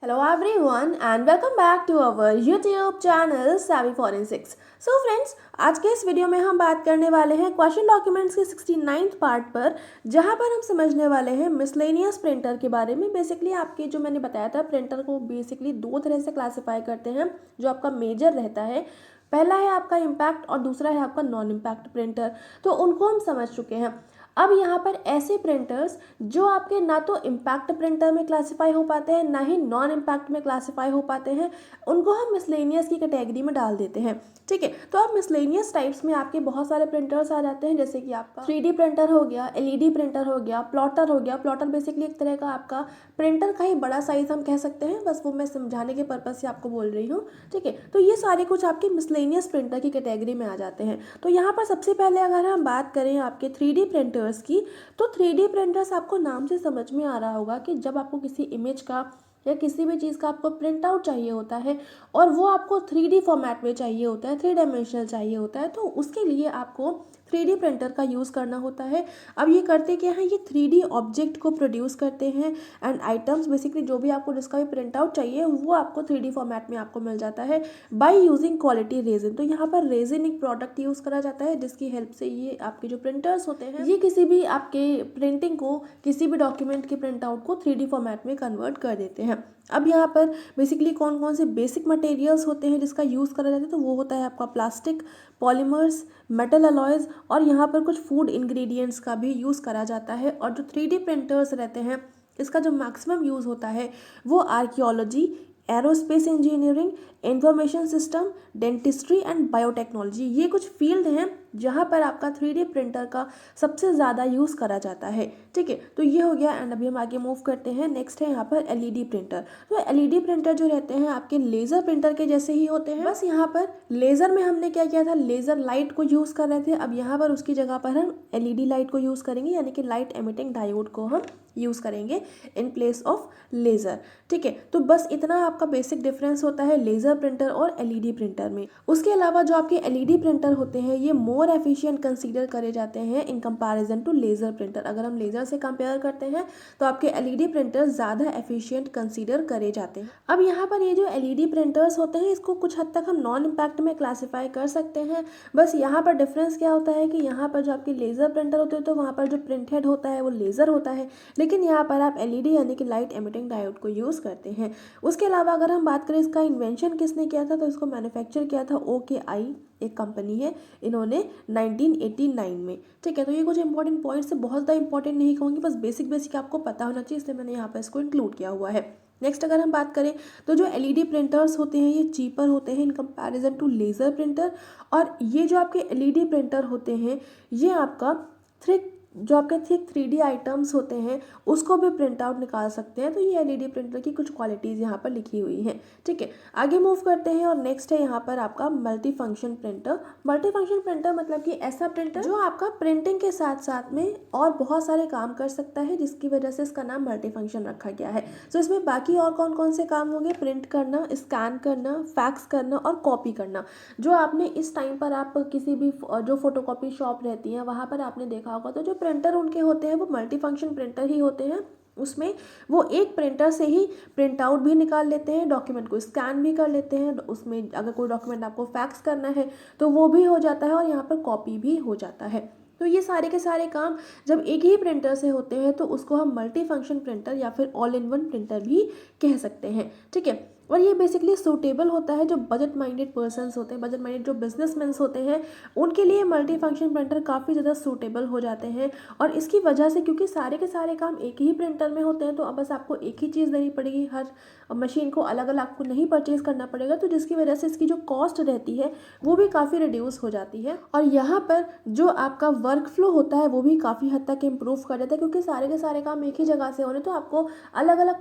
Hello everyone and welcome back to our YouTube channel Savvy Forensics. So friends, आज के इस video में हम बात करने वाले हैं क्वेश्चन डॉक्यूमेंट्स के 69th पार्ट पर, जहां पर हम समझने वाले हैं मिसलेनियस प्रिंटर के बारे में। बेसिकली आपके जो मैंने बताया था, प्रिंटर को बेसिकली दो तरह से क्लासीफाई करते हैं जो आपका मेजर रहता है। पहला है आपका इम्पैक्ट और दूसरा है आपका नॉन इम्पैक्ट प्रिंटर। तो उनको हम समझ चुके हैं। अब यहाँ पर ऐसे प्रिंटर्स जो आपके ना तो इम्पैक्ट प्रिंटर में क्लासिफाई हो पाते हैं, ना ही नॉन इम्पैक्ट में क्लासिफाई हो पाते हैं, उनको हम मिसलेनियस की कैटेगरी में डाल देते हैं। ठीक है, तो अब मिसलेनियस टाइप्स में आपके बहुत सारे प्रिंटर्स आ जाते हैं, जैसे कि आपका 3D प्रिंटर हो गया, LED प्रिंटर हो गया, प्लॉटर हो गया। प्लॉटर बेसिकली एक तरह का आपका प्रिंटर का ही बड़ा साइज हम कह सकते हैं, बस वो मैं समझाने के पर्पज से आपको बोल रही हूँ। ठीक है, तो ये सारे कुछ आपके मिसलेनियस प्रिंटर की कैटेगरी में आ जाते हैं। तो यहाँ पर सबसे पहले अगर हम बात करें आपके 3D प्रिंटर्स की, तो 3D प्रिंटर्स आपको नाम से समझ में आ रहा होगा कि जब आपको किसी इमेज का या किसी भी चीज़ का आपको प्रिंट आउट चाहिए होता है और वो आपको 3D फॉर्मेट में चाहिए होता है, 3 डायमेंशनल चाहिए होता है, तो उसके लिए आपको 3D प्रिंटर का यूज़ करना होता है। अब ये करते क्या है, ये 3D ऑब्जेक्ट को प्रोड्यूस करते हैं एंड आइटम्स बेसिकली जो भी आपको जिसका भी प्रिंट आउट चाहिए वो आपको 3D फॉर्मेट में आपको मिल जाता है बाय यूजिंग क्वालिटी रेजिन। तो यहाँ पर रेजिन एक प्रोडक्ट यूज़ करा जाता है जिसकी हेल्प से ये आपके जो प्रिंटर्स होते हैं ये किसी भी आपके प्रिंटिंग को, किसी भी डॉक्यूमेंट के प्रिंट आउट को 3D फॉर्मेट में कन्वर्ट कर देते हैं। अब यहाँ पर बेसिकली कौन कौन से बेसिक मटेरियल्स होते हैं जिसका यूज़ करा जाता है, तो वो होता है आपका प्लास्टिक, पॉलीमर्स, मेटल अलॉयज़ और यहाँ पर कुछ फूड इंग्रेडिएंट्स का भी यूज़ करा जाता है। और जो 3D प्रिंटर्स रहते हैं इसका जो मैक्सिमम यूज़ होता है वो archaeology, aerospace engineering, information system, dentistry and biotechnology, ये कुछ फील्ड हैं जहाँ पर आपका 3D प्रिंटर का सबसे ज़्यादा यूज़ करा जाता है। ठीक है, तो ये हो गया एंड अभी हम आगे मूव करते हैं। नेक्स्ट है यहाँ पर LED प्रिंटर। तो LED प्रिंटर जो रहते हैं आपके लेज़र प्रिंटर के जैसे ही होते हैं, बस यहाँ पर लेज़र में हमने क्या किया था, लेज़र लाइट को यूज़ कर रहे थे। अब यहाँ पर उसकी जगह पर हम LED लाइट को यूज़ करेंगे, यानी कि लाइट एमिटिंग डायोड को हम यूज़ करेंगे इन प्लेस ऑफ लेज़र। ठीक है, तो बस इतना आपका बेसिक डिफरेंस होता है लेज़र प्रिंटर और LED प्रिंटर में। उसके अलावा जो आपके LED प्रिंटर होते हैं ये मोर एफिशिएंट कंसीडर करे जाते हैं in comparison to laser printer. अगर हम लेज़र से कंपेयर करते हैं तो आपके LED प्रिंटर ज़्यादा एफिशिएंट कंसीडर करे जाते हैं। अब यहाँ पर ये जो LED प्रिंटर्स होते हैं इसको कुछ हद तक हम नॉन इम्पैक्ट में क्लासीफाई कर सकते हैं। बस यहाँ पर डिफरेंस क्या होता है कि यहाँ पर जो आपके लेज़र प्रिंटर होते हैं तो वहाँ पर जो प्रिंट हेड होता है वो लेज़र होता है, लेकिन यहाँ पर आप LED यानी कि लाइट एमिटिंग डायोड को यूज़ करते हैं। उसके अलावा अगर हम बात करें इसका इन्वेंशन किसने किया था, तो इसको मैन्युफैक्चर किया था OKI, एक कंपनी है, इन्होंने 1989 में। ठीक है, तो ये कुछ इंपॉर्टेंट पॉइंट्स है, बहुत ज़्यादा इंपॉर्टेंट नहीं कहूँगी, बस बेसिक बेसिक आपको पता होना चाहिए, इसलिए मैंने यहाँ पर इसको इंक्लूड किया हुआ है। नेक्स्ट अगर हम बात करें तो जो LED प्रिंटर्स होते हैं ये चीपर होते हैं in comparison to laser printer. और ये जो आपके LED प्रिंटर होते हैं ये आपका थिक जो आपके थिक 3D आइटम्स होते हैं उसको भी प्रिंट आउट निकाल सकते हैं। तो ये LED प्रिंटर की कुछ क्वालिटीज़ यहाँ पर लिखी हुई हैं। ठीक है, आगे मूव करते हैं और नेक्स्ट है यहाँ पर आपका multi function printer. Multi function printer मतलब कि ऐसा प्रिंटर जो आपका प्रिंटिंग के साथ साथ में और बहुत सारे काम कर सकता है, जिसकी वजह से इसका नाम मल्टी फंक्शन रखा गया है। तो इसमें बाकी और कौन कौन से काम होंगे, प्रिंट करना, स्कैन करना, फैक्स करना और कॉपी करना। जो आपने इस टाइम पर आप किसी भी जो फोटोकॉपी शॉप रहती है वहाँ पर आपने देखा होगा, तो जो प्रिंटर उनके होते हैं वो मल्टी फंक्शन प्रिंटर ही होते हैं। उसमें वो एक प्रिंटर से ही प्रिंट आउट भी निकाल लेते हैं, डॉक्यूमेंट को स्कैन भी कर लेते हैं, उसमें अगर कोई डॉक्यूमेंट आपको फैक्स करना है तो वो भी हो जाता है और यहाँ पर कॉपी भी हो जाता है। तो ये सारे के सारे काम जब एक ही प्रिंटर से होते हैं तो उसको हम मल्टी फंक्शन प्रिंटर या फिर ऑल इन वन प्रिंटर भी कह सकते हैं। ठीक है, और ये बेसिकली सूटेबल होता है जो बजट माइंडेड पर्सन्स होते हैं, बजट माइंडेड जो बिजनेसमैन होते हैं उनके लिए मल्टी फंक्शन प्रिंटर काफ़ी ज़्यादा सूटेबल हो जाते हैं। और इसकी वजह से क्योंकि सारे के सारे काम एक ही प्रिंटर में होते हैं तो अब बस आपको एक ही चीज़ देनी पड़ेगी, हर मशीन को अलग अलग आपको नहीं परचेज़ करना पड़ेगा, तो जिसकी वजह से इसकी जो कॉस्ट रहती है वो भी काफ़ी रिड्यूस हो जाती है। और यहाँ पर जो आपका वर्क फ्लो होता है वो भी काफ़ी हद तक इम्प्रूव कर देता है, क्योंकि सारे के सारे काम एक ही जगह से हो रहे तो आपको अलग अलग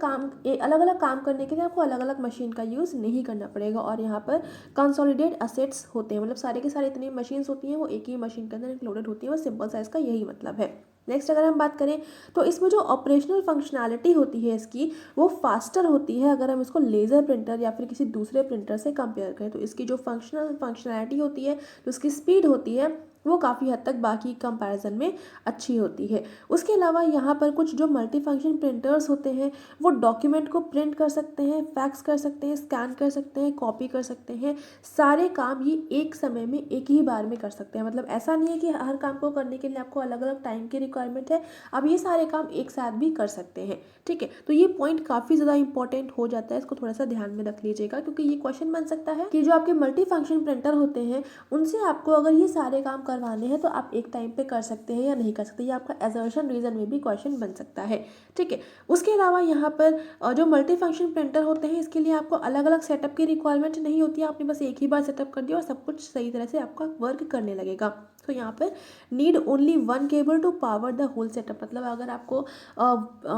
काम करने के लिए आपको अलग अलग मशीन का यूज़ नहीं करना पड़ेगा। और यहाँ पर कंसोलिडेट असेट्स होते हैं, मतलब सारे के सारे इतनी मशीन्स होती हैं वो एक ही मशीन के अंदर इंक्लूडेड होती है, वो सिंपल साइज का यही मतलब है। नेक्स्ट अगर हम बात करें तो इसमें जो ऑपरेशनल फंक्शनैलिटी होती है इसकी वो फास्टर होती है अगर हम इसको लेज़र प्रिंटर या फिर किसी दूसरे प्रिंटर से कंपेयर करें। तो इसकी जो फंक्शनैलिटी होती है, तो इसकी स्पीड होती है वो काफ़ी हद तक बाकी कंपैरिजन में अच्छी होती है। उसके अलावा यहाँ पर कुछ जो मल्टी फंक्शन प्रिंटर्स होते हैं वो डॉक्यूमेंट को प्रिंट कर सकते हैं, फैक्स कर सकते हैं, स्कैन कर सकते हैं, कॉपी कर सकते हैं। सारे काम ये एक समय में एक ही बार में कर सकते हैं। मतलब ऐसा नहीं है कि हर काम को करने के लिए आपको अलग अलग टाइम की रिक्वायरमेंट है, अब ये सारे काम एक साथ भी कर सकते हैं। ठीक है, तो ये पॉइंट काफ़ी ज़्यादा इंपॉर्टेंट हो जाता है, इसको थोड़ा सा ध्यान में रख लीजिएगा, क्योंकि ये क्वेश्चन बन सकता है कि जो आपके मल्टी फंक्शन प्रिंटर होते हैं उनसे आपको अगर ये सारे काम करवाने हैं तो आप एक टाइम पे कर सकते हैं या नहीं कर सकते, ये आपका एजर्शन रीजन में भी क्वेश्चन बन सकता है। ठीक है, उसके अलावा यहाँ पर जो मल्टी फंक्शन प्रिंटर होते हैं इसके लिए आपको अलग अलग सेटअप की रिक्वायरमेंट नहीं होती है, आपने बस एक ही बार सेटअप कर दिया और सब कुछ सही तरह से आपका वर्क करने लगेगा। तो यहाँ पर need only one cable to power the whole setup, मतलब अगर आपको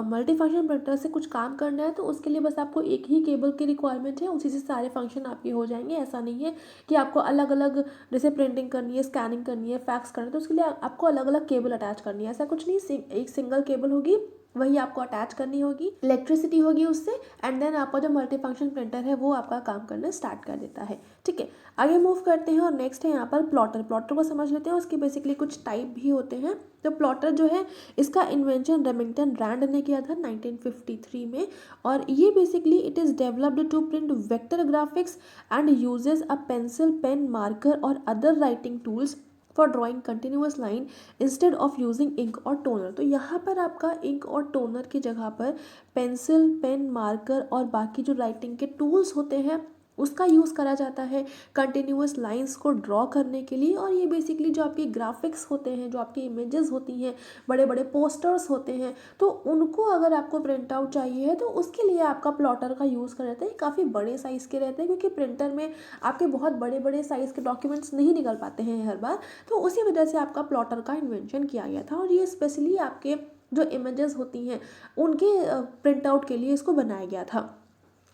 मल्टी फंक्शन प्रिंटर से कुछ काम करना है तो उसके लिए बस आपको एक ही केबल की रिक्वायरमेंट है, उसी से सारे फंक्शन आपके हो जाएंगे। ऐसा नहीं है कि आपको अलग अलग जैसे प्रिंटिंग करनी है, स्कैनिंग करनी है, फैक्स करना है तो उसके लिए आपको अलग अलग केबल अटैच करनी है, ऐसा कुछ नहीं। एक सिंगल केबल होगी, वही आपको अटैच करनी होगी, इलेक्ट्रिसिटी होगी उससे, एंड देन आपका जो मल्टी फंक्शन प्रिंटर है वो आपका काम करना स्टार्ट कर देता है। ठीक है, आगे मूव करते हैं और नेक्स्ट है यहाँ पर प्लॉटर। प्लॉटर को समझ लेते हैं, उसके बेसिकली कुछ टाइप भी होते हैं। तो प्लॉटर जो है इसका इन्वेंशन रेमिंगटन रैंड ने किया था 1953 में, और ये basically it is developed to print vector graphics and uses a pencil, pen, marker और other writing tools for drawing continuous line instead of using ink और टोनर। तो यहाँ पर आपका इंक और टोनर की जगह पर पेंसिल, पेन, मार्कर और बाकी जो राइटिंग के टूल्स होते हैं उसका यूज़ करा जाता है कंटिन्यूअस लाइंस को ड्रॉ करने के लिए। और ये बेसिकली जो आपके ग्राफिक्स होते हैं, जो आपकी इमेजेस होती हैं, बड़े बड़े पोस्टर्स होते हैं, तो उनको अगर आपको प्रिंट आउट चाहिए है तो उसके लिए आपका प्लॉटर का यूज़ कर जाता है। काफ़ी बड़े साइज़ के रहते हैं क्योंकि प्रिंटर में आपके बहुत बड़े बड़े साइज़ के डॉक्यूमेंट्स नहीं निकल पाते हैं हर बार, तो उसी वजह से आपका प्लॉटर का इन्वेंशन किया गया था। और ये स्पेशली आपके जो इमेजेस होती हैं उनके प्रिंट आउट के लिए इसको बनाया गया था।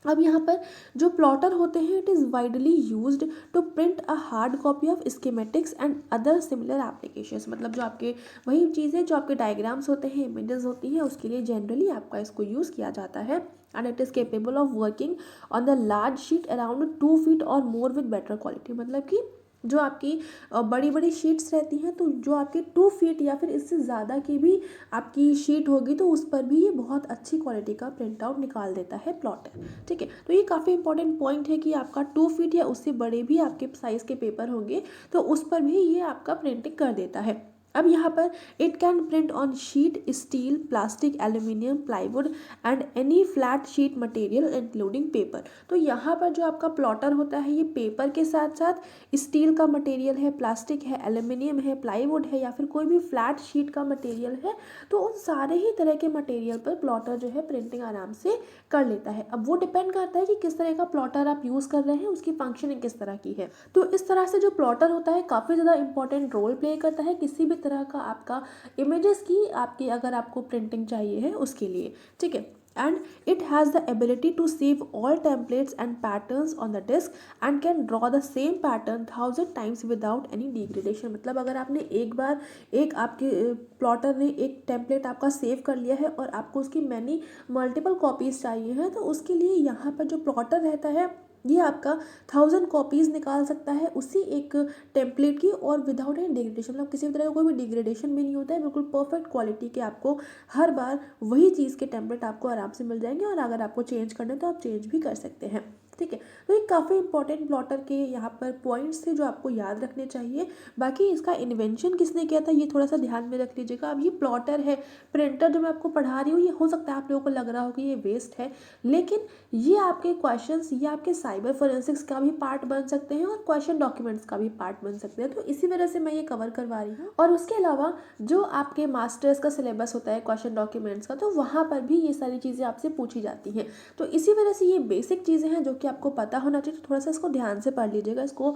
अब यहाँ पर जो प्लॉटर होते हैं it is widely used to print a hard copy of schematics and other similar applications, मतलब जो आपके वही चीज़ें जो आपके डायग्राम्स होते हैं, इमेजेस होती हैं, उसके लिए जनरली आपका इसको यूज़ किया जाता है। And it is capable of working on the large sheet around 2 feet और मोर विद बेटर क्वालिटी, मतलब कि जो आपकी बड़ी बड़ी शीट्स रहती हैं तो जो आपकी 2 फीट या फिर इससे ज़्यादा की भी आपकी शीट होगी तो उस पर भी ये बहुत अच्छी क्वालिटी का प्रिंट आउट निकाल देता है प्लॉटर। ठीक है, तो ये काफ़ी इंपॉर्टेंट पॉइंट है कि आपका 2 फीट या उससे बड़े भी आपके साइज़ के पेपर होंगे तो उस पर भी ये आपका प्रिंटिंग कर देता है। अब यहाँ पर it can print on sheet, steel, plastic, aluminium, plywood and any flat sheet material including paper. तो यहाँ पर जो आपका प्लॉटर होता है ये पेपर के साथ साथ स्टील का मटेरियल है, प्लास्टिक है, एल्यूमिनियम है, प्लाईवुड है या फिर कोई भी फ्लैट शीट का मटेरियल है, तो उन सारे ही तरह के मटेरियल पर प्लॉटर जो है प्रिंटिंग आराम से कर लेता है। अब वो डिपेंड करता है कि किस तरह का प्लॉटर आप यूज़ कर रहे हैं, उसकी फंक्शनिंग किस तरह की है। तो इस तरह से जो प्लॉटर होता है काफ़ी ज़्यादा इंपॉर्टेंट रोल प्ले करता है किसी भी तरह का आपका इमेजेस की आपकी अगर आपको प्रिंटिंग चाहिए है उसके लिए। ठीक है, and it has the ability to save all templates and patterns on the disk and can draw the same pattern 1000 times without any degradation। मतलब अगर आपने एक बार एक आपके प्लॉटर ने एक टेम्पलेट आपका सेव कर लिया है और आपको उसकी मैनी मल्टीपल कॉपीज़ चाहिए हैं तो उसके लिए यहाँ पर जो प्लॉटर रहता है ये आपका 1000 कॉपीज़ निकाल सकता है उसी एक टेम्पलेट की और विदाउट एनी डिग्रेडेशन, मतलब किसी भी तरह का कोई भी डिग्रेडेशन भी नहीं होता है, बिल्कुल परफेक्ट क्वालिटी के आपको हर बार वही चीज़ के टेम्पलेट आपको आराम से मिल जाएंगे और अगर आपको चेंज करना है तो आप चेंज भी कर सकते हैं। ठीक है, तो ये काफ़ी इंपॉर्टेंट प्लॉटर के यहाँ पर पॉइंट्स थे जो आपको याद रखने चाहिए। बाकी इसका इन्वेंशन किसने किया था ये थोड़ा सा ध्यान में रख लीजिएगा। अब ये प्लॉटर है, प्रिंटर जो मैं आपको पढ़ा रही हूँ ये हो सकता है आप लोगों को लग रहा हो कि ये वेस्ट है, लेकिन ये आपके क्वेश्चंस, ये आपके साइबर फोरेंसिक्स का भी पार्ट बन सकते हैं और क्वेश्चन डॉक्यूमेंट्स का भी पार्ट बन सकते हैं, तो इसी वजह से मैं ये कवर करवा रही हूँ। और उसके अलावा जो आपके मास्टर्स का सिलेबस होता है क्वेश्चन डॉक्यूमेंट्स का, तो वहाँ पर भी ये सारी चीज़ें आपसे पूछी जाती हैं, तो इसी वजह से ये बेसिक चीज़ें हैं जो कि आपको पता होना चाहिए। तो थोड़ा सा इसको ध्यान से पढ़ लीजिएगा, इसको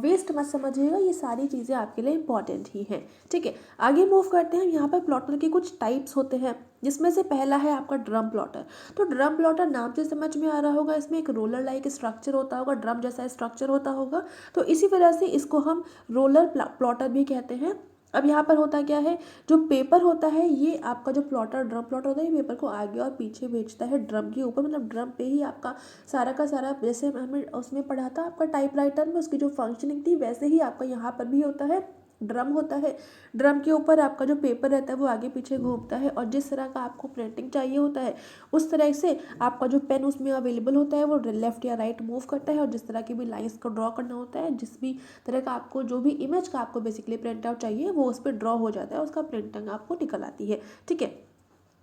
वेस्ट मत समझिएगा, ये सारी चीज़ें आपके लिए इंपॉर्टेंट ही हैं। ठीक है, आगे मूव करते हैं। यहाँ पर प्लॉटर के कुछ टाइप्स होते हैं जिसमें से पहला है आपका ड्रम प्लॉटर। तो ड्रम प्लॉटर नाम से समझ में आ रहा होगा, इसमें एक रोलर लाइक स्ट्रक्चर होता होगा, ड्रम जैसा स्ट्रक्चर होता होगा, तो इसी वजह से इसको हम रोलर प्लॉटर भी कहते हैं। अब यहाँ पर होता क्या है, जो पेपर होता है ये आपका जो प्लॉटर ड्रम प्लॉटर होता है ये पेपर को आगे और पीछे भेजता है ड्रम के ऊपर, मतलब ड्रम पे ही आपका सारा का सारा, जैसे हमें उसमें पढ़ा था आपका टाइपराइटर में उसकी जो फंक्शनिंग थी वैसे ही आपका यहाँ पर भी होता है। ड्रम होता है, ड्रम के ऊपर आपका जो पेपर रहता है वो आगे पीछे घूमता है, और जिस तरह का आपको प्रिंटिंग चाहिए होता है उस तरह से आपका जो पेन उसमें अवेलेबल होता है वो लेफ्ट या राइट मूव करता है, और जिस तरह की भी लाइंस को ड्रॉ करना होता है, जिस भी तरह का आपको जो भी इमेज का आपको बेसिकली प्रिंट आउट चाहिए वो उस पर ड्रॉ हो जाता है, उसका प्रिंटिंग आपको निकल आती है। ठीक है,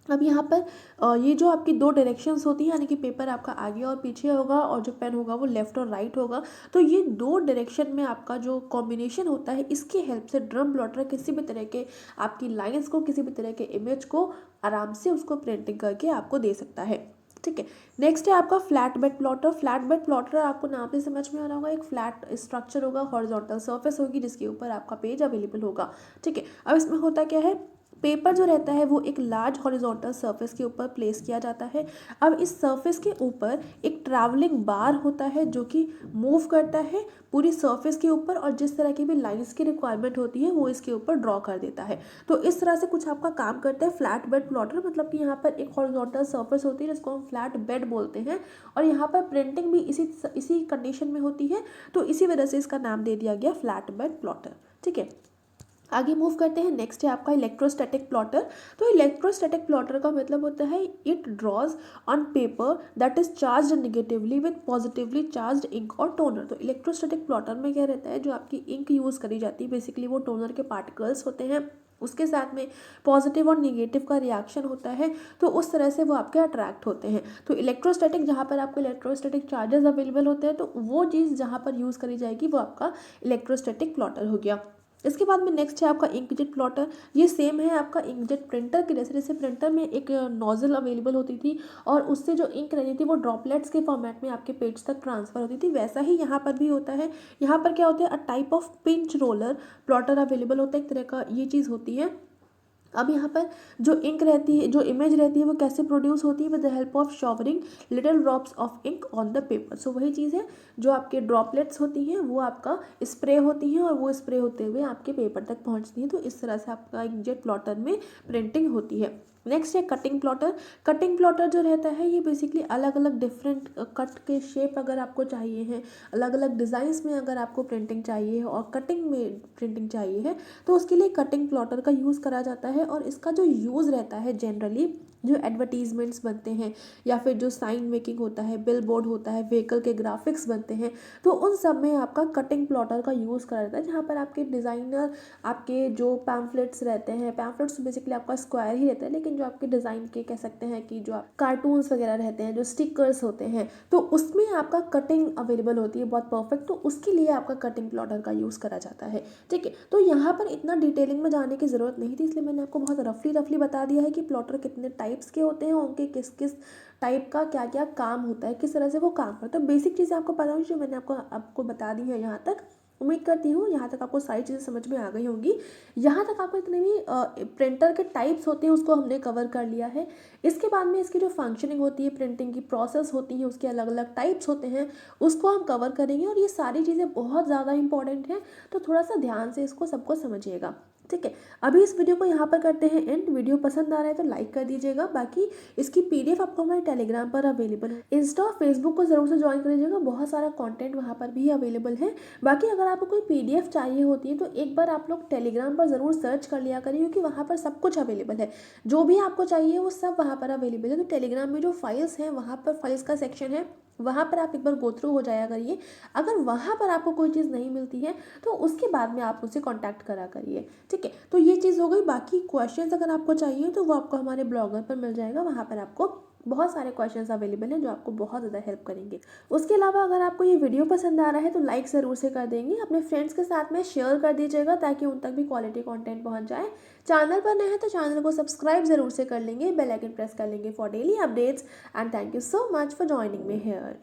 अब यहाँ पर ये जो आपकी दो डायरेक्शंस होती हैं, यानी कि पेपर आपका आगे और पीछे होगा और जो पेन होगा वो लेफ़्ट और राइट होगा, तो ये दो डायरेक्शन में आपका जो कॉम्बिनेशन होता है इसकी हेल्प से ड्रम प्लॉटर किसी भी तरह के आपकी लाइंस को, किसी भी तरह के इमेज को आराम से उसको प्रिंटिंग करके आपको दे सकता है। ठीक है, नेक्स्ट है आपका flat bed plotter. Flat bed plotter आपको नाम से समझ में आ रहा होगा, एक फ्लैट स्ट्रक्चर होगा, हॉरिजॉन्टल सरफेस होगी जिसके ऊपर आपका पेज अवेलेबल होगा। ठीक है, अब इसमें होता क्या है, पेपर जो रहता है वो एक लार्ज हॉरिजॉन्टल सरफेस के ऊपर प्लेस किया जाता है। अब इस सरफेस के ऊपर एक ट्रैवलिंग बार होता है जो कि मूव करता है पूरी सरफेस के ऊपर, और जिस तरह की भी लाइंस की रिक्वायरमेंट होती है वो इसके ऊपर ड्रॉ कर देता है। तो इस तरह से कुछ आपका काम करता है फ्लैट बेड प्लॉटर, मतलब कि यहाँ पर एक हॉरिजॉन्टल सरफेस होती है जिसको हम फ्लैट बेड बोलते हैं, और यहाँ पर प्रिंटिंग भी इसी कंडीशन में होती है, तो इसी वजह से इसका नाम दे दिया गया फ्लैट बेड प्लॉटर। ठीक है, आगे मूव करते हैं। नेक्स्ट है आपका इलेक्ट्रोस्टैटिक प्लॉटर। तो इलेक्ट्रोस्टैटिक प्लॉटर का मतलब होता है it draws on paper that is charge negatively with positively charge ink और टोनर। तो इलेक्ट्रोस्टैटिक प्लॉटर में क्या रहता है, जो आपकी इंक यूज़ करी जाती है बेसिकली वो टोनर के पार्टिकल्स होते हैं, उसके साथ में पॉजिटिव और निगेटिव का रिएक्शन होता है, तो उस तरह से वो आपके अट्रैक्ट होते हैं। तो इलेक्ट्रोस्टैटिक, जहाँ पर आपको इलेक्ट्रोस्टैटिक चार्जेस अवेलेबल होते हैं, तो वो चीज़ जहाँ पर यूज़ करी जाएगी वो आपका इलेक्ट्रोस्टैटिक प्लॉटर हो गया। इसके बाद में नेक्स्ट है आपका इंकजेट प्लॉटर। ये सेम है आपका इंकजेट प्रिंटर के जैसे, जैसे प्रिंटर में एक नोजल अवेलेबल होती थी और उससे जो इंक रहती थी वो ड्रॉपलेट्स के फॉर्मेट में आपके पेज तक ट्रांसफर होती थी, वैसा ही यहाँ पर भी होता है। यहाँ पर क्या होता है, a type of pinch roller plotter available होता है, एक तरह का ये चीज़ होती है। अब यहाँ पर जो इंक रहती है, जो इमेज रहती है वो कैसे प्रोड्यूस होती है, with the help of showering little drops of ink on the paper. So वही चीज़ है, जो आपके ड्रॉपलेट्स होती हैं वो आपका स्प्रे होती हैं और वो स्प्रे होते हुए आपके पेपर तक पहुँचती हैं। तो इस तरह से आपका इंकजेट प्लॉटर में प्रिंटिंग होती है। नेक्स्ट है कटिंग प्लॉटर। कटिंग प्लॉटर जो रहता है ये बेसिकली अलग अलग डिफरेंट कट के शेप अगर आपको चाहिए हैं, अलग अलग डिज़ाइंस में अगर आपको प्रिंटिंग चाहिए है और कटिंग में प्रिंटिंग चाहिए है, तो उसके लिए कटिंग प्लॉटर का यूज़ करा जाता है। और इसका जो यूज़ रहता है जनरली, जो एडवर्टीजमेंट्स बनते हैं या फिर जो साइन मेकिंग होता है, बिल बोर्ड होता है, व्हीकल के ग्राफिक्स बनते हैं, तो उन सब में आपका कटिंग प्लॉटर का यूज़ करा जाता है, जहाँ पर आपके डिज़ाइनर आपके जो पैम्फलेट्स रहते हैं, पैम्फलेट्स बेसिकली आपका स्क्वायर ही रहता है, लेकिन जो आपके डिज़ाइन के कह सकते हैं कि जो कार्टून्स वगैरह रहते हैं, जो स्टिकर्स होते हैं, तो उसमें आपका कटिंग अवेलेबल होती है बहुत परफेक्ट, तो उसके लिए आपका कटिंग प्लॉटर का यूज़ करा जाता है। ठीक है, तो यहाँ पर इतना डिटेलिंग में जाने की ज़रूरत नहीं थी, इसलिए मैंने आपको बहुत रफली बता दिया है कि प्लॉटर कितने टाइप्स के होते हैं, उनके किस किस टाइप का क्या क्या काम होता है, किस तरह से वो काम करता है। तो बेसिक चीज़ें आपको पता होगी जो मैंने आपको बता दी है यहाँ तक। उम्मीद करती हूँ यहाँ तक आपको सारी चीज़ें समझ में आ गई होंगी। यहाँ तक आपको इतने भी प्रिंटर के टाइप्स होते हैं उसको हमने कवर कर लिया है। इसके बाद में इसकी जो फंक्शनिंग होती है, प्रिंटिंग की प्रोसेस होती है, उसके अलग अलग टाइप्स होते हैं, उसको हम कवर करेंगे। और ये सारी चीज़ें बहुत ज़्यादा इंपॉर्टेंट हैं, तो थोड़ा सा ध्यान से इसको सबको समझिएगा। ठीक है, अभी इस वीडियो को यहाँ पर करते हैं एंड। वीडियो पसंद आ रहा है तो लाइक कर दीजिएगा। बाकी इसकी पीडीएफ आपको हमारे टेलीग्राम पर अवेलेबल है। इंस्टा और फेसबुक को जरूर से ज्वाइन कर लीजिएगा, बहुत सारा कंटेंट वहाँ पर भी अवेलेबल है। बाकी अगर आपको कोई पीडीएफ चाहिए होती है तो एक बार आप लोग टेलीग्राम पर ज़रूर सर्च कर लिया करिए, क्योंकि वहाँ पर सब कुछ अवेलेबल है। जो भी आपको चाहिए वो सब वहाँ पर अवेलेबल है। तो टेलीग्राम में जो फाइल्स हैं वहाँ पर फाइल्स का सेक्शन है, वहाँ पर आप एक बार गो थ्रू हो जाया करिए। अगर वहाँ पर आपको कोई चीज़ नहीं मिलती है तो उसके बाद में आप मुझसे कांटेक्ट करा करिए। ठीक है, तो ये चीज़ हो गई। बाकी क्वेश्चंस अगर आपको चाहिए तो वो आपको हमारे ब्लॉगर पर मिल जाएगा, वहाँ पर आपको बहुत सारे क्वेश्चंस अवेलेबल हैं जो आपको बहुत ज़्यादा हेल्प करेंगे। उसके अलावा अगर आपको ये वीडियो पसंद आ रहा है तो लाइक ज़रूर से कर देंगे, अपने फ्रेंड्स के साथ में शेयर कर दीजिएगा ताकि उन तक भी क्वालिटी कंटेंट पहुंच जाए। चैनल पर नए हैं तो चैनल को सब्सक्राइब ज़रूर से कर लेंगे, बेल आइकन प्रेस कर लेंगे for daily updates. And thank you so much for joining me here.